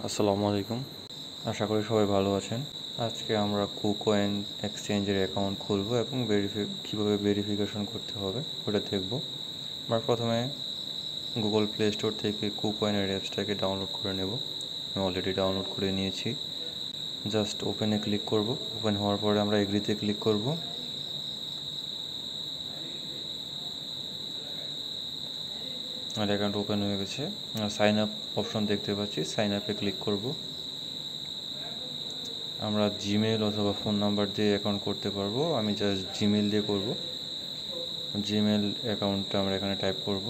আসসালামু আলাইকুম। আশা করি সবাই ভালো আছেন। আজকে আমরা কুকয়েন এক্সচেঞ্জের অ্যাকাউন্ট খুলব এবং কীভাবে ভেরিফিকেশন করতে হবে ওটা দেখব। আমরা প্রথমে গুগল প্লে স্টোর থেকে কুকয়েনের অ্যাপসটাকে ডাউনলোড করে নেব। আমি অলরেডি ডাউনলোড করে নিয়েছি। জাস্ট ওপেনে ক্লিক করব। ওপেন হওয়ার পরে আমরা এগ্রিতে ক্লিক করব। আর অ্যাকাউন্ট ওপেন হয়ে গেছে। সাইন আপ অপশন দেখতে পাচ্ছি, সাইন আপে ক্লিক করব। আমরা জিমেল অথবা ফোন নাম্বার দিয়ে অ্যাকাউন্ট করতে পারবো। আমি জাস্ট জিমেল দিয়ে করব। জিমেল অ্যাকাউন্টটা আমরা এখানে টাইপ করব।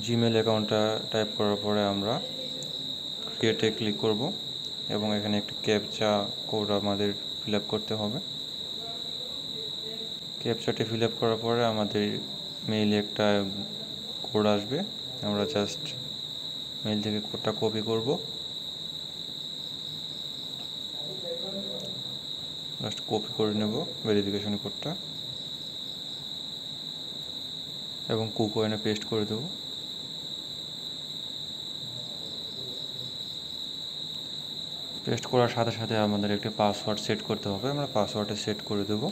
জিমেল অ্যাকাউন্টটা টাইপ করার পরে আমরা ক্রিয়েটে ক্লিক করব এবং এখানে একটি ক্যাপচা কোড আমাদের ফিল আপ করতে হবে। ক্যাপচাটি ফিল আপ করার পরে আমাদের মেইলে একটা কোড আসবে। আমরা জাস্ট মেইল থেকে কোডটা কপি করব। জাস্ট কপি করে নেব ভেরিফিকেশন কোডটা এবং কুকয়েনে পেস্ট করে দেব। পেস্ট করার সাথে সাথে আমাদের একটি পাসওয়ার্ড সেট করতে হবে। আমরা পাসওয়ার্ডে সেট করে দেব।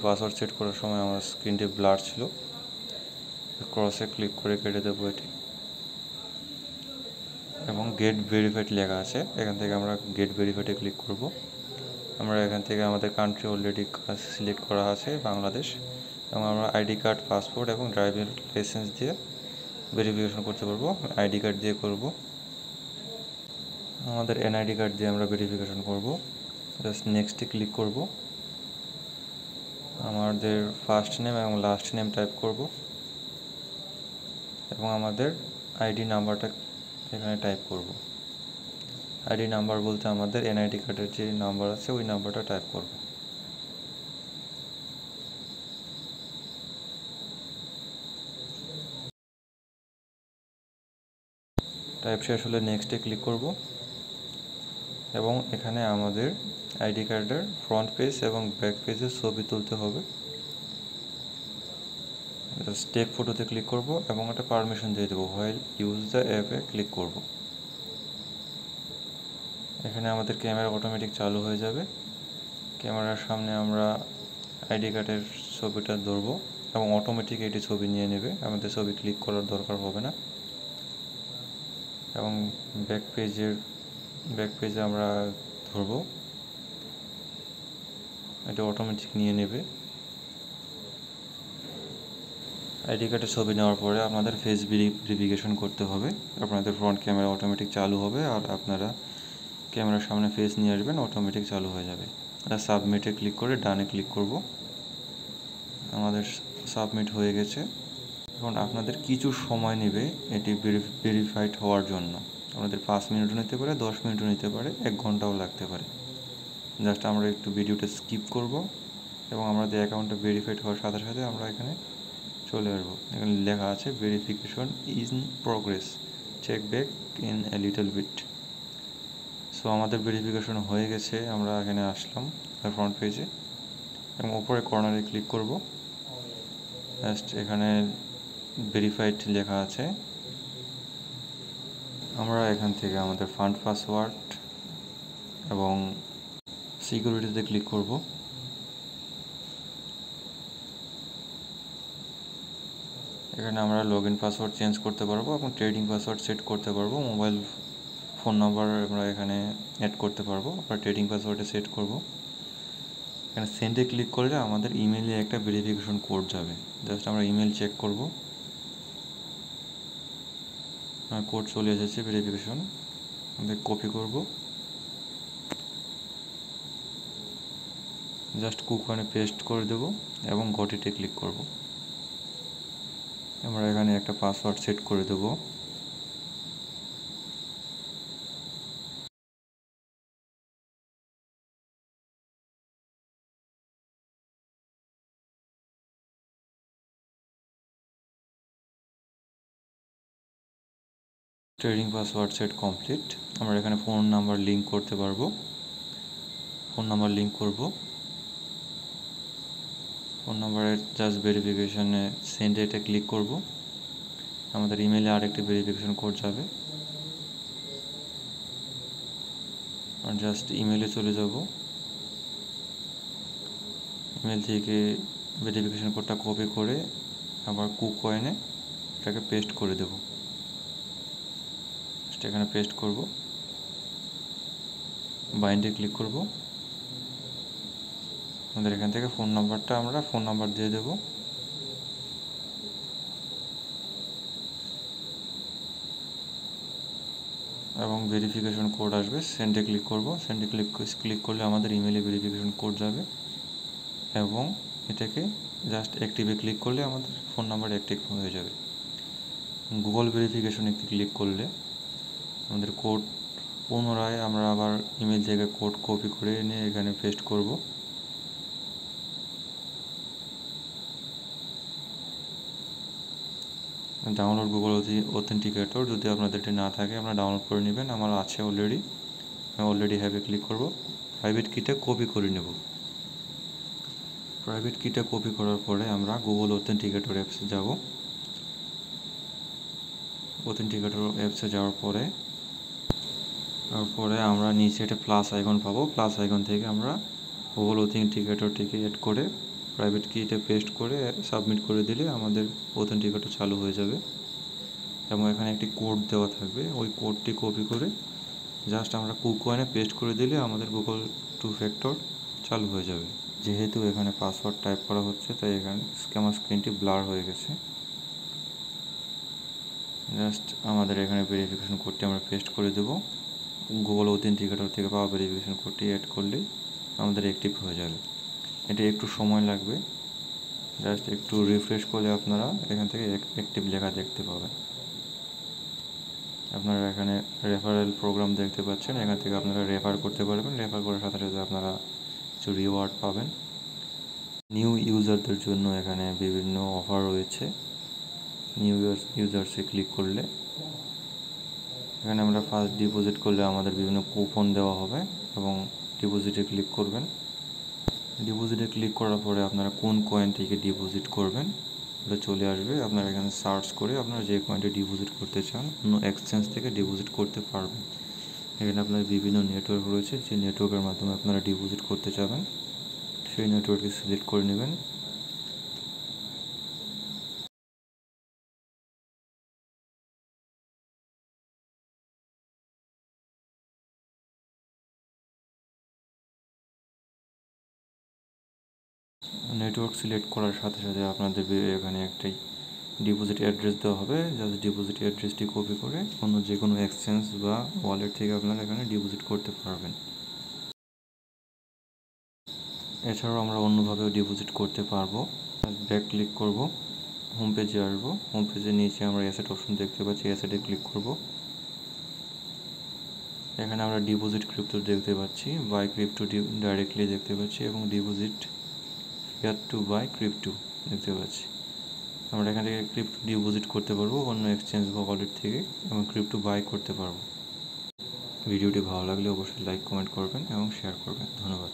পাসওয়ার্ড সেট করার সময় আমার স্ক্রিনটি ব্লার ছিল। ক্রসে ক্লিক করে কেটে দেবো এটি এবং গেট ভেরিফাইড লেখা আছে, এখান থেকে আমরা গেট ভেরিফাইডে ক্লিক করব। আমরা এখান থেকে আমাদের কান্ট্রি অলরেডি সিলেক্ট করা আছে বাংলাদেশ, এবং আমরা আইডি কার্ড, পাসপোর্ট এবং ড্রাইভিং লাইসেন্স দিয়ে ভেরিফিকেশন করতে পারবো। আইডি কার্ড দিয়ে করব। আমাদের এনআইডি কার্ড দিয়ে আমরা ভেরিফিকেশন করব। জাস্ট নেক্সটে ক্লিক করব। আমাদের ফার্স্ট নেম এবং লাস্ট নেম টাইপ করব এবং আমাদের আইডি নাম্বারটা এখানে টাইপ করব। আইডি নাম্বার বলতে আমাদের এনআইডি কার্ডের যে নাম্বার আছে ওই নাম্বারটা টাইপ করব। টাইপ শেষ হলে নেক্সটে ক্লিক করব এবং এখানে আমাদের আইডি কার্ডের ফ্রন্ট পেজ এবং ব্যাক পেজের ছবি তুলতে হবে। টেক ফটোতে ক্লিক করব এবং একটা পারমিশন দিয়ে দেবো, হোয়াইল ইউজ দ্য অ্যাপে ক্লিক করব। এখানে আমাদের ক্যামেরা অটোমেটিক চালু হয়ে যাবে। ক্যামেরার সামনে আমরা আইডি কার্ডের ছবিটা ধরবো এবং অটোমেটিক এটি ছবি নিয়ে নেবে, আমাদের ছবি ক্লিক করার দরকার হবে না। এবং ব্যাক পেজে আমরা ধরবো, এটা অটোমেটিক নিয়ে নেবে। আইডি কার্ডের ছবি নেওয়ার পরে আপনাদের ফেস ভেরিফিকেশন করতে হবে। আপনাদের ফ্রন্ট ক্যামেরা অটোমেটিক চালু হবে আর আপনারা ক্যামেরার সামনে ফেস নিয়ে আসবেন, অটোমেটিক চালু হয়ে যাবে। এটা সাবমিটে ক্লিক করে ডানে ক্লিক করব। আমাদের সাবমিট হয়ে গেছে। এখন আপনাদের কিছু সময় নেবে এটি ভেরিফাইড হওয়ার জন্য। আপনাদের 5 মিনিটও নিতে পারে, 10 মিনিটও নিতে পারে, 1 ঘন্টাও লাগতে পারে। জাস্ট আমরা একটু ভিডিওটা স্কিপ করব এবং আমাদের অ্যাকাউন্টটা ভেরিফাইড হওয়ার সাথে সাথে আমরা এখানে চলে আসবো। এখানে লেখা আছে verification is in progress, check back in a little bit. So আমাদের ভেরিফিকেশন হয়ে গেছে। আমরা এখানে আসলাম ফ্রন্ট পেজে এবং উপরে কর্নারে ক্লিক করব। জাস্ট এখানে ভেরিফাইড লেখা আছে। আমরা এখান থেকে আমাদের ফান্ড পাসওয়ার্ড এবং সিকিউরিটিতে ক্লিক করব। এখানে আমরা লগইন পাসওয়ার্ড চেঞ্জ করতে পারবো এবং ট্রেডিং পাসওয়ার্ড সেট করতে পারবো। মোবাইল ফোন নাম্বার আমরা এখানে অ্যাড করতে পারবো। আমরা ট্রেডিং পাসওয়ার্ডে সেট করব। এখানে সেন্ডে ক্লিক করলে আমাদের ইমেইলে একটা ভেরিফিকেশন কোড যাবে। জাস্ট আমরা ইমেল চেক করব। কোড চলে এসেছে ভেরিফিকেশন, আমাদের কপি করব। জাস্ট কুকয়েনে পেস্ট করে দেব এবং গটিতে ক্লিক করব। আমরা এখানে একটা পাসওয়ার্ড সেট করে দেব। Trading password set complete. আমরা এখানে ফোন নাম্বার লিঙ্ক করতে পারবো। ফোন নাম্বার লিঙ্ক করব। ফোন নাম্বারের জাস্ট ভেরিফিকেশনে সেন্ড এটা ক্লিক করব। আমাদের ইমেলে আরেকটি ভেরিফিকেশন কোড যাবে। আর জাস্ট ইমেলে চলে যাব, ইমেল থেকে ভেরিফিকেশন কোডটা কপি করে আবার কুকয়েনে এটাকে পেস্ট করে দেব। এখানে পেস্ট করব, বাইন্ডে ক্লিক করব। আমাদের এখান থেকে ফোন নাম্বারটা আমরা ফোন নাম্বার দিয়ে দেব। এবং ভেরিফিকেশন কোড আসবে, সেন্ডে ক্লিক করব। সেন্ডে ক্লিক করলে আমাদের ইমেলে ভেরিফিকেশন কোড যাবে এবং এটাকে জাস্ট অ্যাক্টিভে ক্লিক করলে আমাদের ফোন নাম্বার অ্যাক্টিভ হয়ে যাবে। গুগল ভেরিফিকেশনে ক্লিক করলে আমাদের কোড পুনরায় আমরা আবার ইমেল থেকে কোড কপি করে এনে এখানে পেস্ট করব। ডাউনলোড গুগল অথেন্টিকেটর, যদি আপনাদের এটি না থাকে আপনারা ডাউনলোড করে নেবেন। আমার আছে অলরেডি, আমি অলরেডি হ্যাভে ক্লিক করব। প্রাইভেট কিটা কপি করে নেব। প্রাইভেট কিটা কপি করার পরে আমরা গুগল অথেন্টিকেটর অ্যাপসে যাব। অথেন্টিকেটর অ্যাপসে যাওয়ার পরে আমরা নিচে একটা প্লাস আইকন পাবো। প্লাস আইকন থেকে আমরা গুগল অথেন্টিকেটরটিকে অ্যাড করে প্রাইভেট কিটা পেস্ট করে সাবমিট করে দিলে আমাদের অথেন্টিকেটর চালু হয়ে যাবে। এবং এখানে একটি কোড দেওয়া থাকবে, ওই কোডটি কপি করে জাস্ট আমরা কুকয়েনে পেস্ট করে দিলে আমাদের গুগল 2 ফ্যাক্টর চালু হয়ে যাবে। যেহেতু এখানে পাসওয়ার্ড টাইপ করা হচ্ছে তাই এখানে আমার স্ক্রিনটি ব্লার হয়ে গেছে। জাস্ট আমাদের এখানে ভেরিফিকেশন কোডটি আমরা পেস্ট করে দেব। গুগল অথেন্টিকেটর থেকে পাওয়া ভেরিফিকেশন কোডটি অ্যাড করলেই আমাদের অ্যাক্টিভ হয়ে যাবে। এটা একটু সময় লাগবে, জাস্ট একটু রিফ্রেশ করলে আপনারা এখান থেকে অ্যাক্টিভ লেখা দেখতে পাবেন। আপনারা এখানে রেফারেল প্রোগ্রাম দেখতে পাচ্ছেন, এখান থেকে আপনারা রেফার করতে পারবেন। রেফার করার সাথে সাথে আপনারা কিছু রিওয়ার্ড পাবেন। নিউ ইউজারদের জন্য এখানে বিভিন্ন অফার রয়েছে। নিউ ইউজার্সে ক্লিক করলে এখানে আমরা ফার্স্ট ডিপোজিট করলে আমাদের বিভিন্ন কুপন দেওয়া হবে এবং ডিপোজিটে ক্লিক করবেন। ডিপোজিটে ক্লিক করার পরে আপনারা কোন কয়েনটিকে ডিপোজিট করবেন ওটা চলে আসবে। আপনারা এখানে সার্চ করে আপনারা যে কয়েনটি ডিপোজিট করতে চান অন্য এক্সচেঞ্জ থেকে ডিপোজিট করতে পারবেন। এখানে আপনার বিভিন্ন নেটওয়ার্ক রয়েছে, যে নেটওয়ার্কের মাধ্যমে আপনারা ডিপোজিট করতে চাবেন সেই নেটওয়ার্কটি সিলেক্ট করে নেবেন। নেটওয়ার্ক সিলেক্ট করার সাথে সাথে আপনাদের এখানে একটি ডিপোজিট অ্যাড্রেস দেওয়া হবে। জাস্ট ডিপোজিট অ্যাড্রেসটি কপি করে অন্য যে কোনো এক্সচেঞ্জ বা ওয়ালেট থেকে আপনারা এখানে ডিপোজিট করতে পারবেন। এছাড়াও আমরা অন্যভাবেও ডিপোজিট করতে পারবো। ব্যাক ক্লিক করব, হোম পেজে আসবো। হোম পেজের নিচে আমরা অ্যাসেট অপশন দেখতে পাচ্ছি, অ্যাসেটে ক্লিক করব। এখানে আমরা ডিপোজিট ক্রিপ্টো দেখতে পাচ্ছি, বাই ক্রিপ্টো ডাইরেক্টলি দেখতে পাচ্ছি এবং deposit fiat to buy crypto দেখতে পাচ্ছি। আমরা এখান থেকে ক্রিপ্টো ডিপোজিট করতে পারবো অন্য এক্সচেঞ্জ বা ওয়ালেট থেকে এবং ক্রিপ্টো বাই করতে পারবো। ভিডিওটি ভালো লাগলে অবশ্যই লাইক কমেন্ট করবেন এবং শেয়ার করবেন। ধন্যবাদ।